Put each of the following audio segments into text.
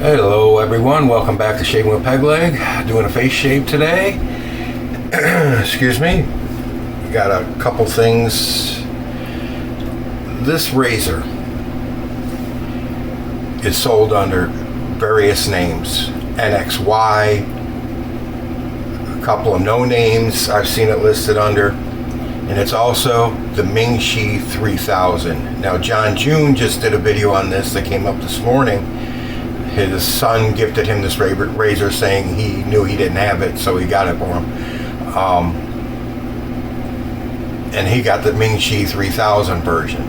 Hello everyone, welcome back to Shaving with Peg Leg. Doing a face shave today. Excuse me. Got a couple things. This razor is sold under various names. NXY, a couple of no names I've seen it listed under, and it's also the Ming Shi 3000. Now John June just did a video on this that came up this morning. His son gifted him this razor saying he knew he didn't have it, so he got it for him. And he got the Ming Shi 3000 version.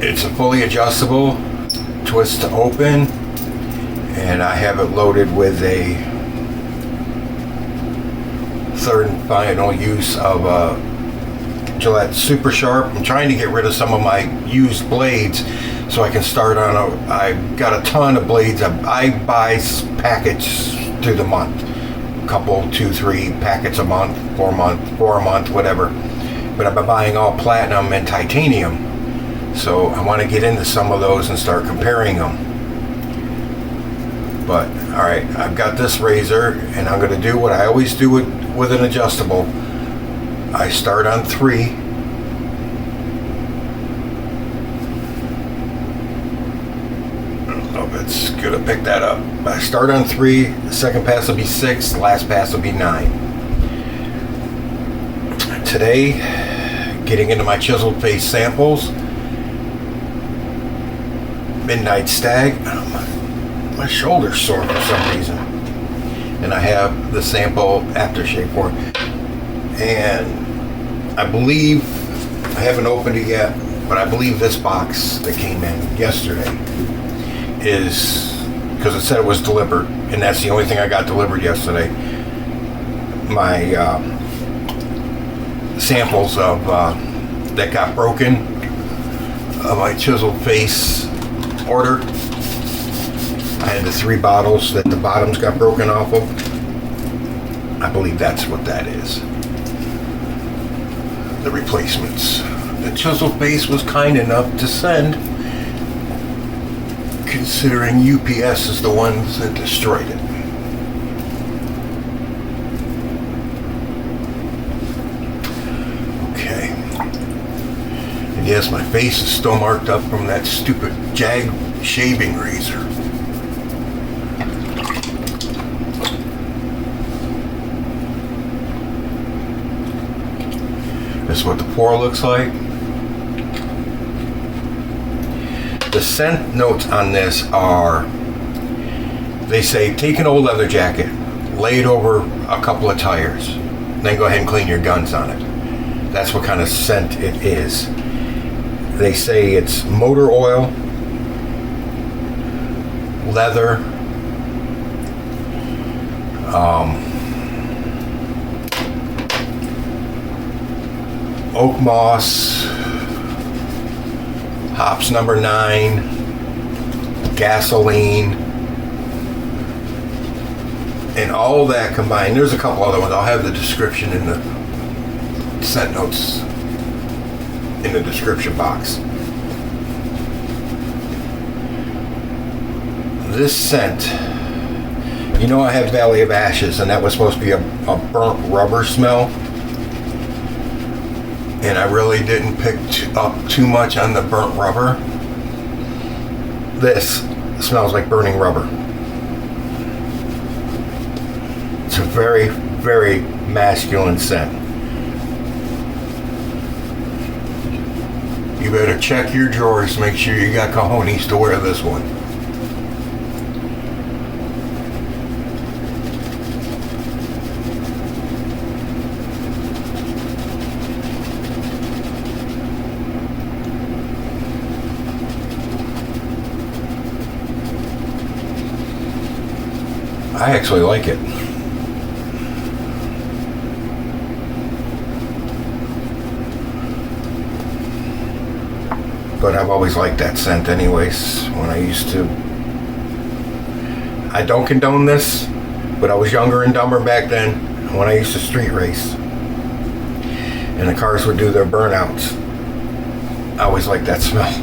It's a fully adjustable, twist to open, and I have it loaded with a third and final use of a Gillette Super Sharp. I'm trying to get rid of some of my used blades so I can start on I've got a ton of blades. I buy packets through the month. A couple, 2, 3 packets a month, 4 a month, whatever. But I've been buying all platinum and titanium. So I want to get into some of those and start comparing them. But, alright, I've got this razor and I'm going to do what I always do with an adjustable. I start on 3. It's gonna pick that up. I start on 3, the second pass will be 6, the last pass will be 9. Today, getting into my chiseled face samples. Midnight Stag. My shoulder's sore for some reason. And I have the sample Aftershave for it. And I believe, I haven't opened it yet, but I believe this box that came in yesterday is, because it said it was delivered, and that's the only thing I got delivered yesterday, my samples of that got broken of my chiseled face order. I had the 3 bottles that the bottoms got broken off of. I believe that's what that is, the replacements. The chiseled face was kind enough to send, considering UPS is the ones that destroyed it. Okay. And yes, my face is still marked up from that stupid Jag shaving razor. This is what the pour looks like. The scent notes on this are, they say, take an old leather jacket, lay it over a couple of tires, then go ahead and clean your guns on it. That's what kind of scent it is. They say it's motor oil, leather, oak moss, hops number 9, gasoline, and all that combined. There's a couple other ones. I'll have the description in the scent notes in the description box. This scent, you know, I have Valley of Ashes, and that was supposed to be a burnt rubber smell. And I really didn't pick up too much on the burnt rubber. This smells like burning rubber. It's a very, very masculine scent. You better check your drawers, make sure you got cojones to wear this one. I actually like it. But I've always liked that scent anyways. When I used to, I don't condone this, but I was younger and dumber back then when I used to street race. And the cars would do their burnouts. I always liked that smell.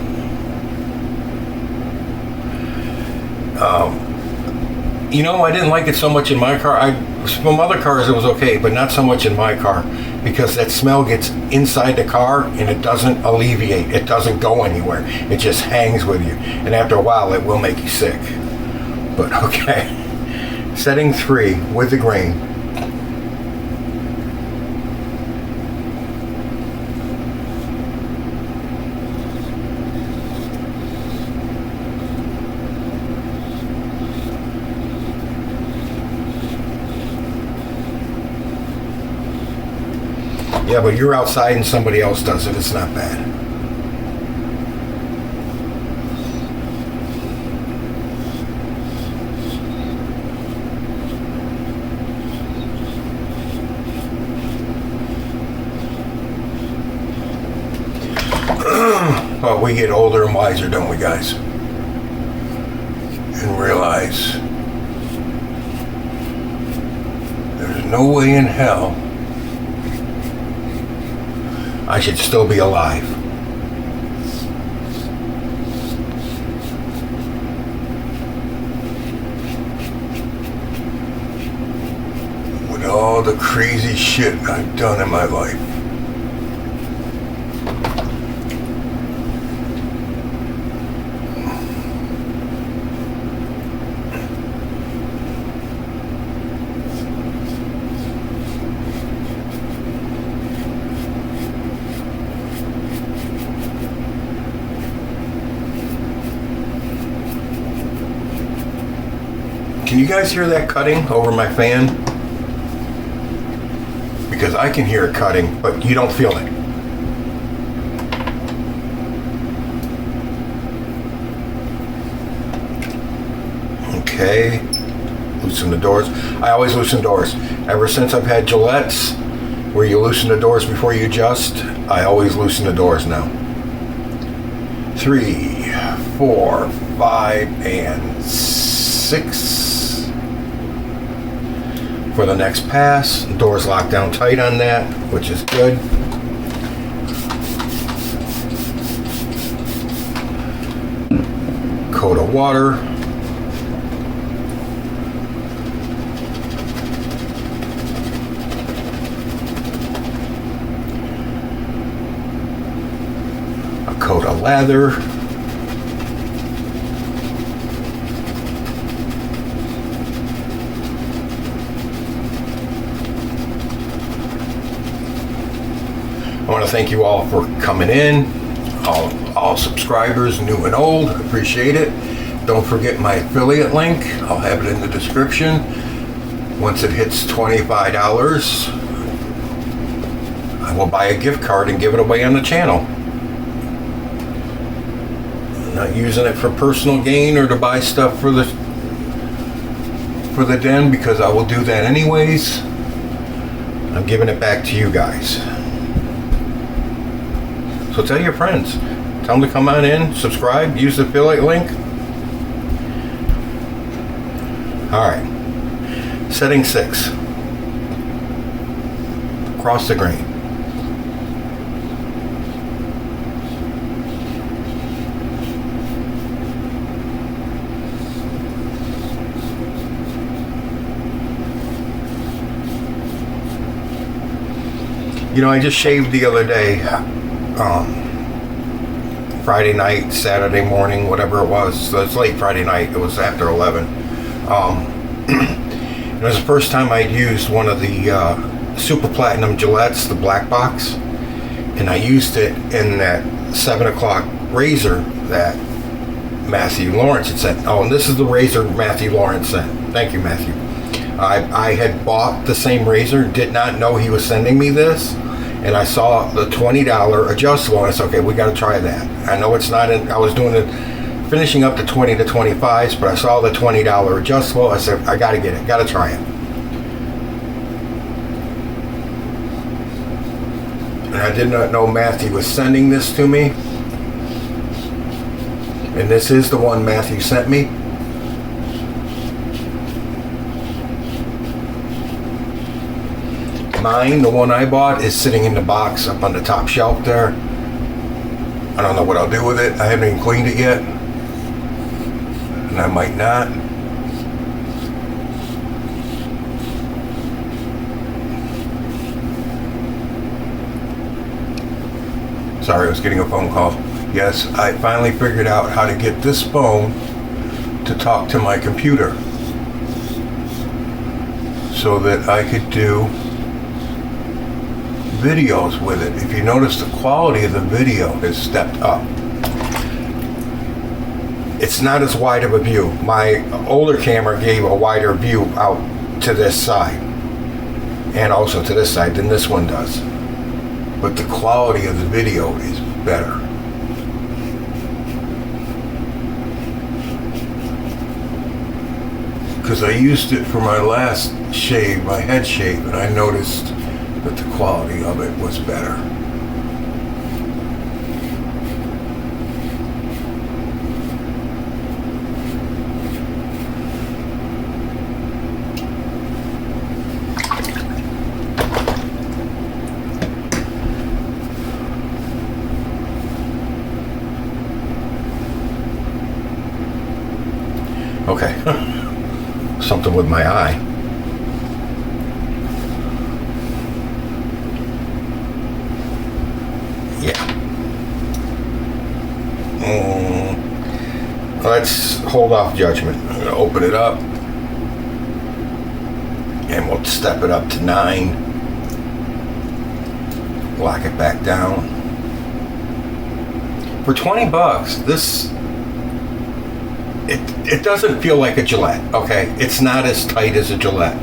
You know, I didn't like it so much in my car. From other cars it was okay, but not so much in my car, because that smell gets inside the car and it doesn't alleviate. It doesn't go anywhere. It just hangs with you. And after a while it will make you sick. But okay. Setting 3 with the grain. Yeah, but you're outside and somebody else does it. It's not bad. Well, we get older and wiser, don't we, guys? And realize there's no way in hell I should still be alive. With all the crazy shit I've done in my life. Can you guys hear that cutting over my fan? Because I can hear it cutting, but you don't feel it. Okay. Loosen the doors. I always loosen doors. Ever since I've had Gillettes, where you loosen the doors before you adjust, I always loosen the doors now. 3, 4, 5, and 6. For the next pass, the door's locked down tight on that, which is good. Coat of water. A coat of lather. I want to thank you all for coming in, all subscribers, new and old. Appreciate it. Don't forget my affiliate link. I'll have it in the description. Once it hits $25, I will buy a gift card and give it away on the channel. I'm not using it for personal gain or to buy stuff for the den, because I will do that anyways. I'm giving it back to you guys. So tell your friends. Tell them to come on in, subscribe, use the affiliate link. Alright. Setting 6. Across the grain. You know, I just shaved the other day. Friday night, Saturday morning, whatever it was. So it's late Friday night. It was after 11. It was the first time I'd used one of the Super Platinum Gillettes, the black box, and I used it in that 7 o'clock razor that Matthew Lawrence had sent. Oh, and this is the razor Matthew Lawrence sent. Thank you, Matthew. I had bought the same razor, did not know he was sending me this. And I saw the $20 adjustable, and I said, okay, we got to try that. I know it's not in, I was doing it, finishing up the 20 to 25s, but I saw the $20 adjustable. I said, I got to get it, got to try it. And I did not know Matthew was sending this to me. And this is the one Matthew sent me. Mine, the one I bought, is sitting in the box up on the top shelf there. I don't know what I'll do with it. I haven't even cleaned it yet. and I might not. Sorry, I was getting a phone call. Yes, I finally figured out how to get this phone to talk to my computer so that I could do videos with it. If you notice, the quality of the video has stepped up. It's not as wide of a view. My older camera gave a wider view out to this side and also to this side than this one does. But the quality of the video is better. Because I used it for my last shave, my head shave, and I noticed that the quality of it was better. Okay, something with my eye. Yeah. Let's hold off judgment. I'm going to open it up and we'll step it up to 9. Lock it back down. For 20 bucks, this it doesn't feel like a Gillette, okay? It's not as tight as a Gillette.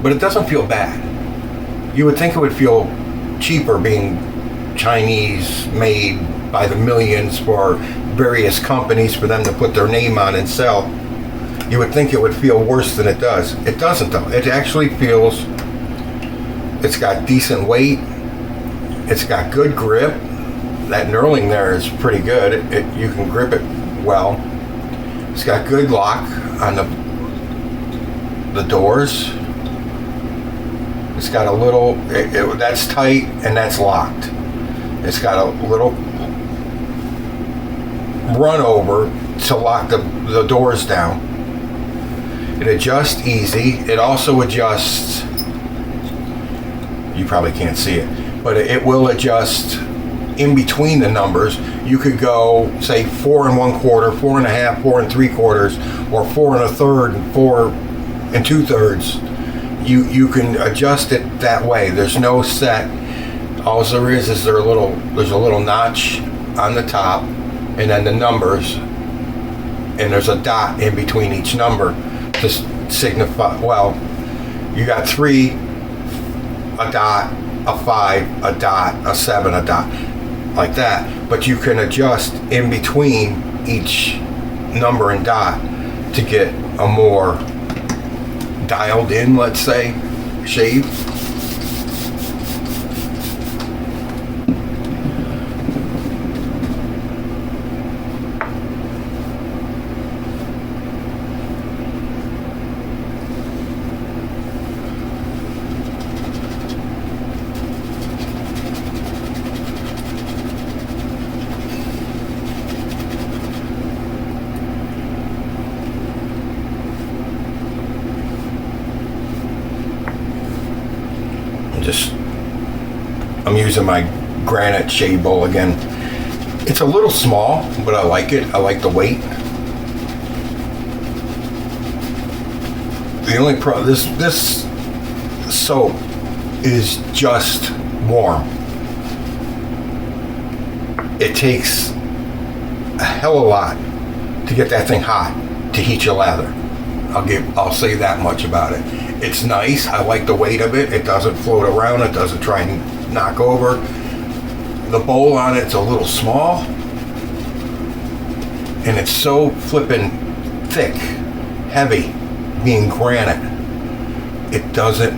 But it doesn't feel bad. You would think it would feel cheaper being Chinese, made by the millions for various companies for them to put their name on and sell. You would think it would feel worse than it does. It doesn't though. It actually feels, it's got decent weight. It's got good grip. That knurling there is pretty good. You can grip it well. It's got good lock on the doors. It's got a little, that's tight and that's locked. It's got a little run over to lock the doors down. It adjusts easy. It also adjusts, you probably can't see it, but it will adjust in between the numbers. You could go, say, 4 1/4, 4 1/2, 4 3/4, or 4 1/3 and 4 2/3. You can adjust it that way. There's no set. All there is there's a little notch on the top, and then the numbers, and there's a dot in between each number to signify. Well, you got 3, a dot, a 5, a dot, a 7, a dot, like that. But you can adjust in between each number and dot to get a more dialed in, let's say, shave. I'm using my granite shave bowl again. It's a little small, but I like it. I like the weight. The only this soap is just warm. It takes a hell of a lot to get that thing hot, to heat your lather. I'll say that much about it. It's nice. I like the weight of it. It doesn't float around. It doesn't try and knock over. The bowl on it's a little small, and it's so flippin' thick, heavy, being granite. It doesn't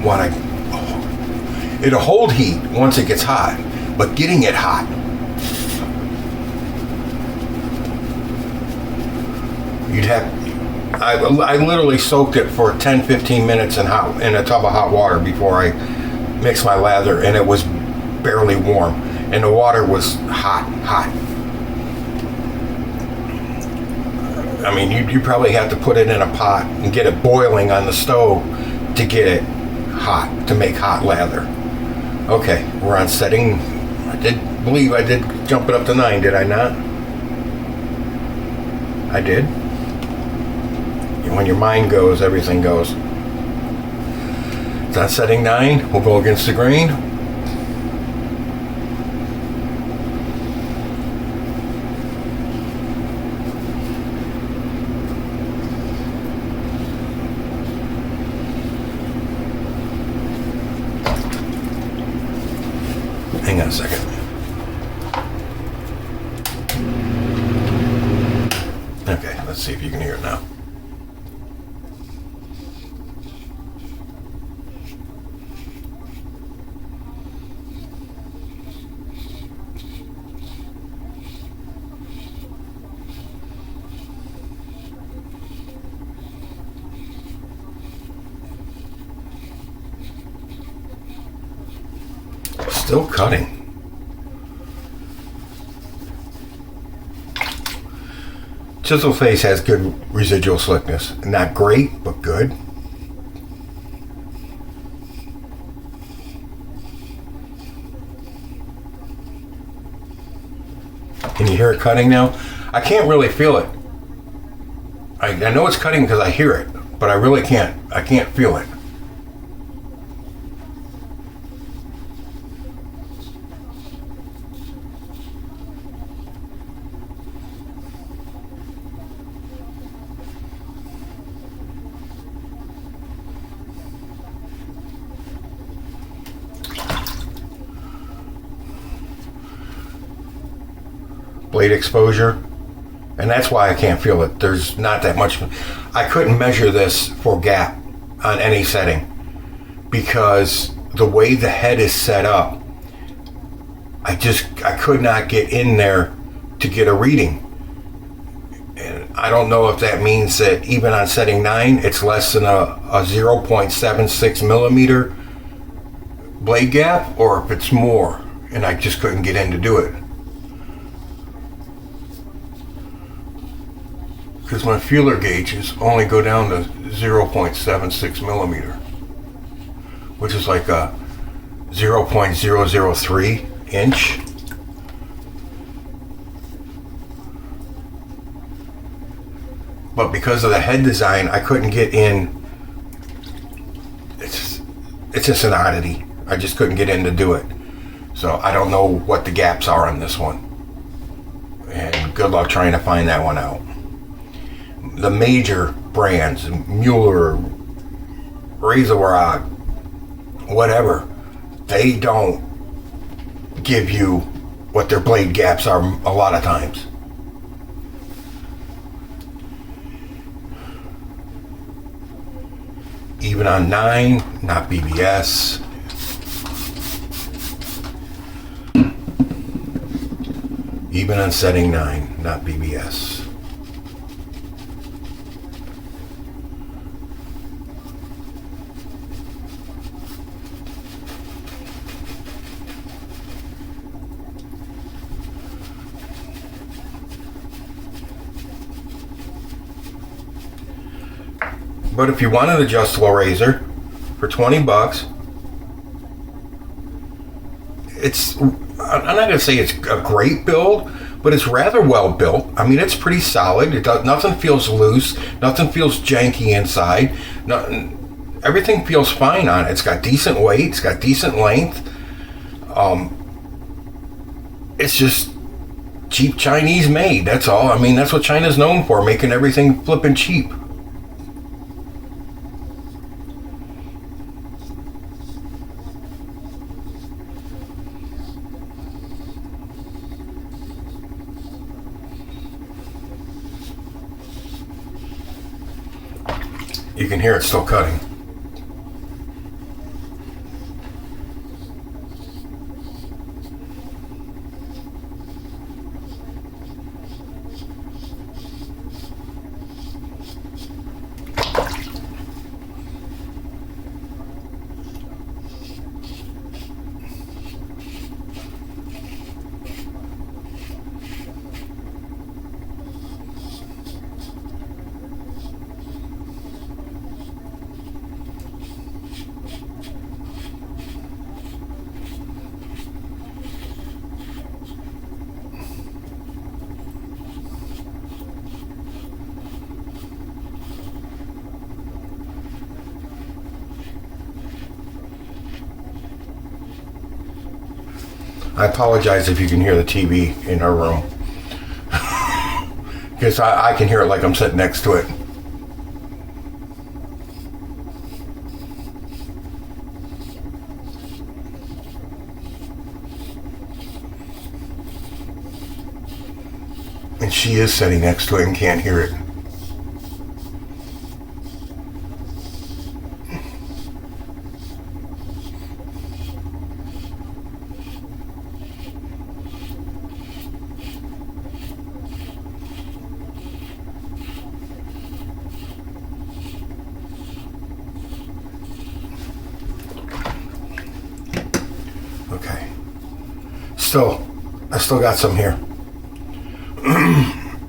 want to. It'll hold heat once it gets hot, but getting it hot, you'd have. I literally soaked it for 10-15 minutes in a tub of hot water before I mixed my lather, and it was barely warm, and the water was hot. I mean, you probably have to put it in a pot and get it boiling on the stove to get it hot, to make hot lather. Okay, we're on setting. I believe I did jump it up to 9, did I not? I did. And when your mind goes, everything goes. It's on setting 9. We'll go against the grain. Hang on a second. Okay, let's see if you can hear it now. Still cutting. Chiseled Face has good residual slickness. Not great, but good. Can you hear it cutting now? I can't really feel it. I know it's cutting because I hear it, but I really can't. I can't feel it. Blade exposure, and that's why I can't feel it. There's not that much. I couldn't measure this for gap on any setting because the way the head is set up, I could not get in there to get a reading. And I don't know if that means that even on setting 9 it's less than a 0.76 millimeter blade gap, or if it's more, and I just couldn't get in to do it. Because my feeler gauges only go down to 0.76 millimeter, which is like a 0.003 inch. But because of the head design, I couldn't get in. It's just an oddity. I just couldn't get in to do it. So I don't know what the gaps are on this one. And good luck trying to find that one out. The major brands, Mueller, Razor Rock, whatever, they don't give you what their blade gaps are a lot of times. Even on 9, not BBS. Even on setting 9, not BBS. But if you want an adjustable razor for 20 bucks, I'm not going to say it's a great build, but it's rather well built. I mean, it's pretty solid. Nothing feels loose. Nothing feels janky inside. Everything feels fine on it. It's got decent weight. It's got decent length. It's just cheap Chinese made. That's all. I mean, that's what China's known for, making everything flipping cheap. You can hear it still cutting. I apologize if you can hear the TV in her room. Because I can hear it like I'm sitting next to it. And she is sitting next to it and can't hear it. Okay. I still got some here.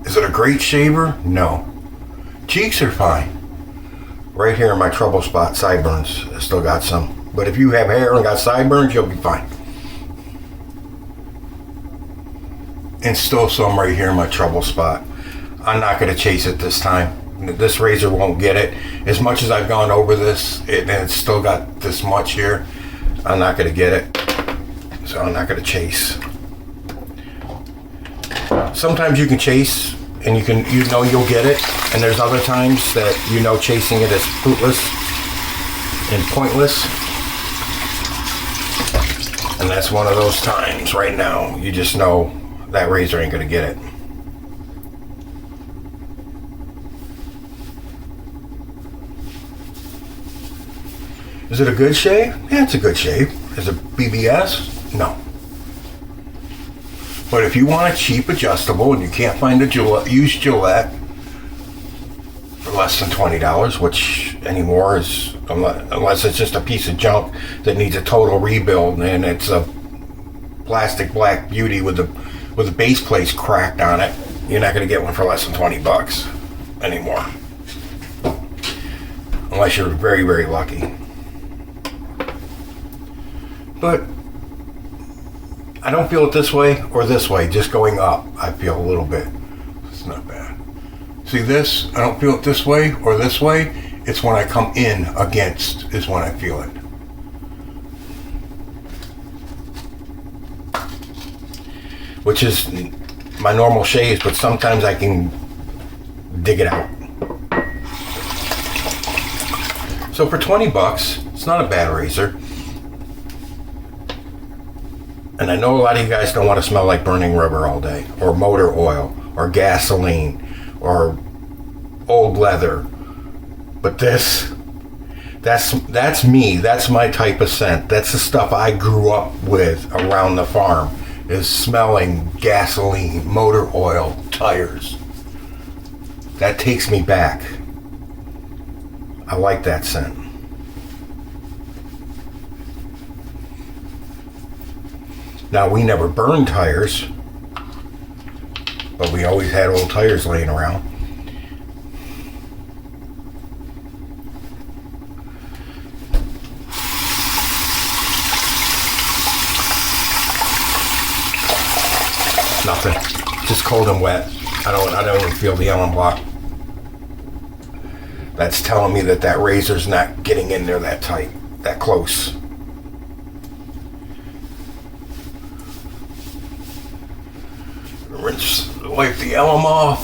Is it a great shaver? No. Cheeks are fine. Right here in my trouble spot, sideburns, I still got some. But if you have hair and got sideburns, you'll be fine. And still some right here in my trouble spot. I'm not going to chase it this time. This razor won't get it. As much as I've gone over this, and it's still got this much here, I'm not going to get it. So I'm not going to chase. Sometimes you can chase and you know you'll get it, and there's other times that you know chasing it is fruitless and pointless. And that's one of those times right now. You just know that razor ain't going to get it. Is it a good shave? Yeah, it's a good shave. Is it BBS? No. But if you want a cheap adjustable and you can't find a used Gillette for less than $20, which anymore is, unless it's just a piece of junk that needs a total rebuild and it's a plastic black beauty with the base plates cracked on it, you're not going to get one for less than $20 anymore. Unless you're very, very lucky. But I don't feel it this way or this way, just going up. I feel a little bit. It's not bad. See this? I don't feel it this way or this way. It's when I come in against is when I feel it. Which is my normal shaves, but sometimes I can dig it out. So for $20, it's not a bad razor. And I know a lot of you guys don't want to smell like burning rubber all day, or motor oil, or gasoline, or old leather. But that's me. That's my type of scent. That's the stuff I grew up with around the farm, is smelling gasoline, motor oil, tires. That takes me back. I like that scent. Now, we never burned tires, but we always had old tires laying around. Nothing. Just cold and wet. I don't even feel the Allen block. That's telling me that razor's not getting in there that tight, that close. Rinse, wipe the alum off.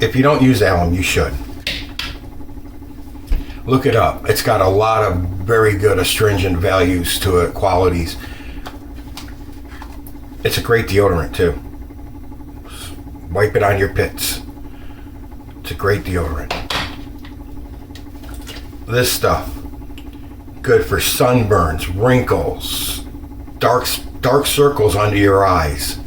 If you don't use alum, you should. Look it up. It's got a lot of very good astringent values to it, qualities. It's a great deodorant too. Wipe it on your pits. It's a great deodorant. This stuff, good for sunburns, wrinkles, dark circles under your eyes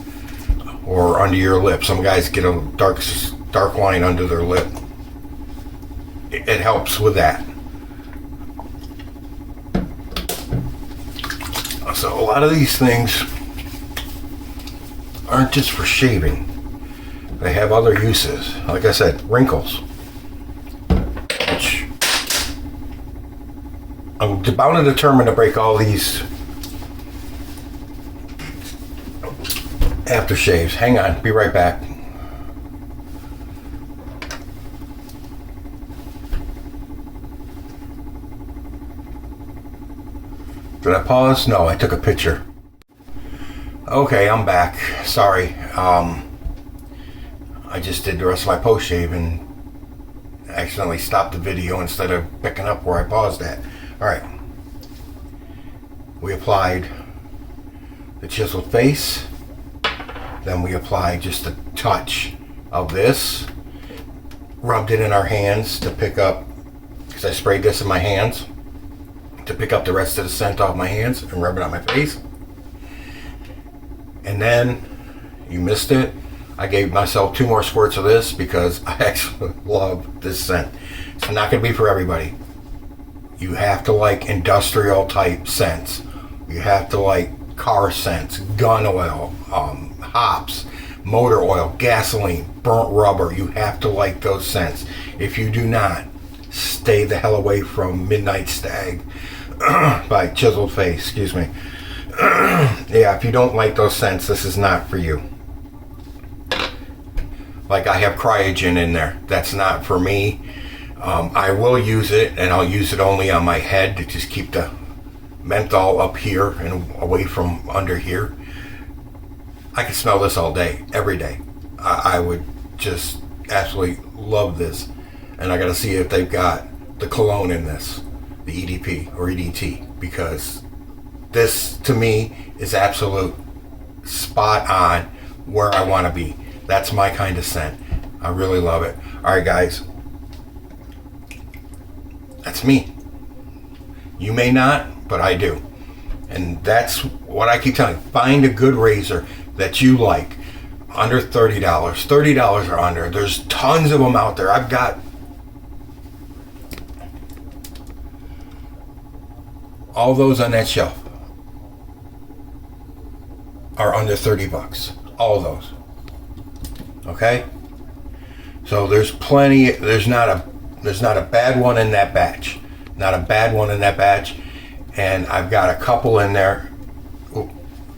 or under your lip. Some guys get a dark line under their lip. It helps with that. So a lot of these things aren't just for shaving. They have other uses. Like I said, wrinkles. Which I'm bound and determined to break all these aftershaves. Hang on, be right back. Did I pause? No, I took a picture. Okay, I'm back. Sorry. I just did the rest of my post shave and accidentally stopped the video instead of picking up where I paused at. Alright. We applied the chiseled face. Then we applied just a touch of this. Rubbed it in our hands to pick up, because I sprayed this in my hands, to pick up the rest of the scent off my hands and rub it on my face. And then, you missed it, I gave myself 2 more squirts of this because I actually love this scent. It's not going to be for everybody. You have to like industrial type scents. You have to like car scents, gun oil, hops, motor oil, gasoline, burnt rubber. You have to like those scents. If you do not, stay the hell away from Midnight Stag by Chiseled Face, excuse me. Yeah, if you don't like those scents, this is not for you. Like I have Cryogen in there. That's not for me. I will use it, and I'll use it only on my head to just keep the menthol up here and away from under here. I could smell this all day, every day. I would just absolutely love this. And I gotta see if they've got the cologne in this, the EDP or EDT, because this to me is absolute spot on where I want to be. That's my kind of scent. I really love it. Alright guys, that's me. You may not, but I do. And that's what I keep telling you. Find a good razor that you like. Under $30. $30 or under. There's tons of them out there. I've got all those on that shelf are under 30 bucks. All those. Okay? So there's plenty. There's not a bad one in that batch. Not a bad one in that batch. And I've got a couple in there. Ooh,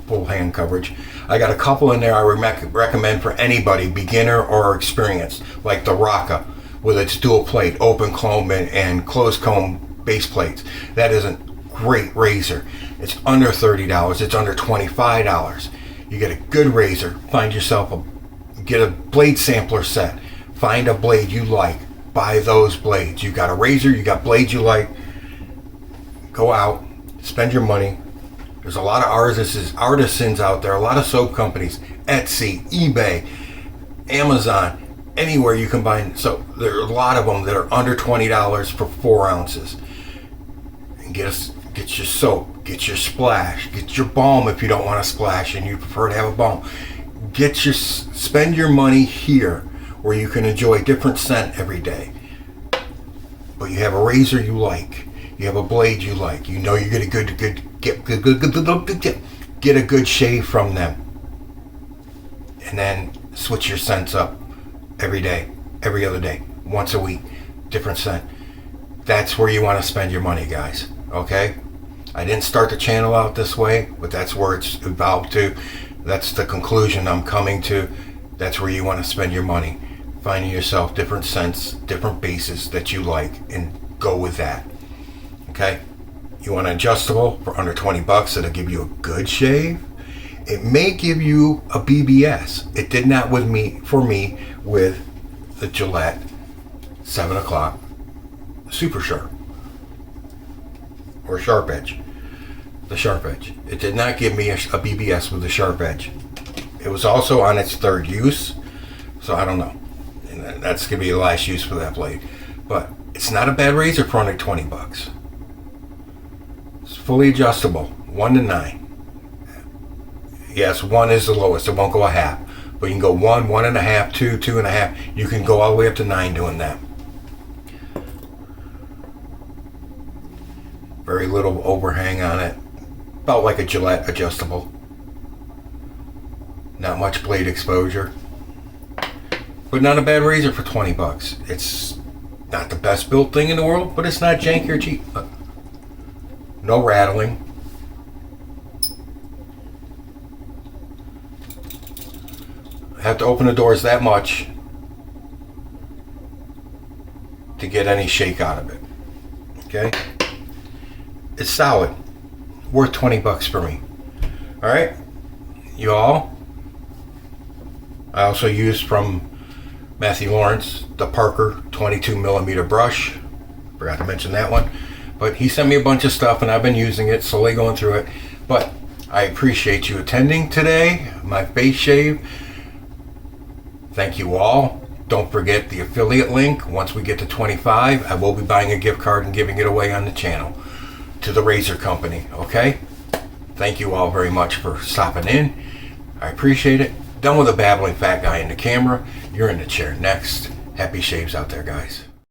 full hand coverage. I got a couple in there I recommend for anybody, beginner or experienced, like the Rocca with its dual plate, open comb and closed comb base plates. That is a great razor. It's under $30. It's under $25. You get a good razor. Find yourself get a blade sampler set. Find a blade you like. Buy those blades. You got a razor, you got blades you like. Go out, spend your money. There's a lot of artisans out there, a lot of soap companies, Etsy, eBay, Amazon, anywhere you can buy. So there are a lot of them that are under $20 for 4 ounces. And get your soap, get your splash, get your balm if you don't want to splash and you prefer to have a balm. Spend your money here where you can enjoy a different scent every day. But you have a razor you like. You have a blade you like. You know you get a get a good shave from them. And then switch your scents up every day, every other day, once a week, different scent. That's where you want to spend your money, guys. Okay? I didn't start the channel out this way, but that's where it's evolved to. That's the conclusion I'm coming to. That's where you want to spend your money. Finding yourself different scents, different bases that you like, and go with that. Okay? You want an adjustable for under 20 bucks that'll give you a good shave? It may give you a BBS. It did not with me with the Gillette 7 o'clock Super Sharp or SharpEdge. The SharpEdge. It did not give me a BBS with the SharpEdge. It was also on its 3rd use, so I don't know. And that's gonna be the last use for that blade. But it's not a bad razor for under 20 bucks. It's fully adjustable, 1 to 9. Yes, 1 is the lowest. It won't go a half. But you can go 1, 1.5, 2, 2.5. You can go all the way up to 9 doing that. Very little overhang on it. About like a Gillette adjustable. Not much blade exposure. But not a bad razor for 20 bucks. It's not the best built thing in the world, but it's not janky or cheap. No rattling. I have to open the doors that much to get any shake out of it. Okay? It's solid. worth 20 bucks for me. All right, you all. I also used from Matthew Lawrence the Parker 22 millimeter brush. Forgot to mention that one. But he sent me a bunch of stuff and I've been using it, slowly going through it. But I appreciate you attending today, my face shave. Thank you all. Don't forget the affiliate link. Once we get to 25, I will be buying a gift card and giving it away on the channel to the razor company, okay? Thank you all very much for stopping in. I appreciate it. Done with the babbling fat guy in the camera. You're in the chair next. Happy shaves out there, guys.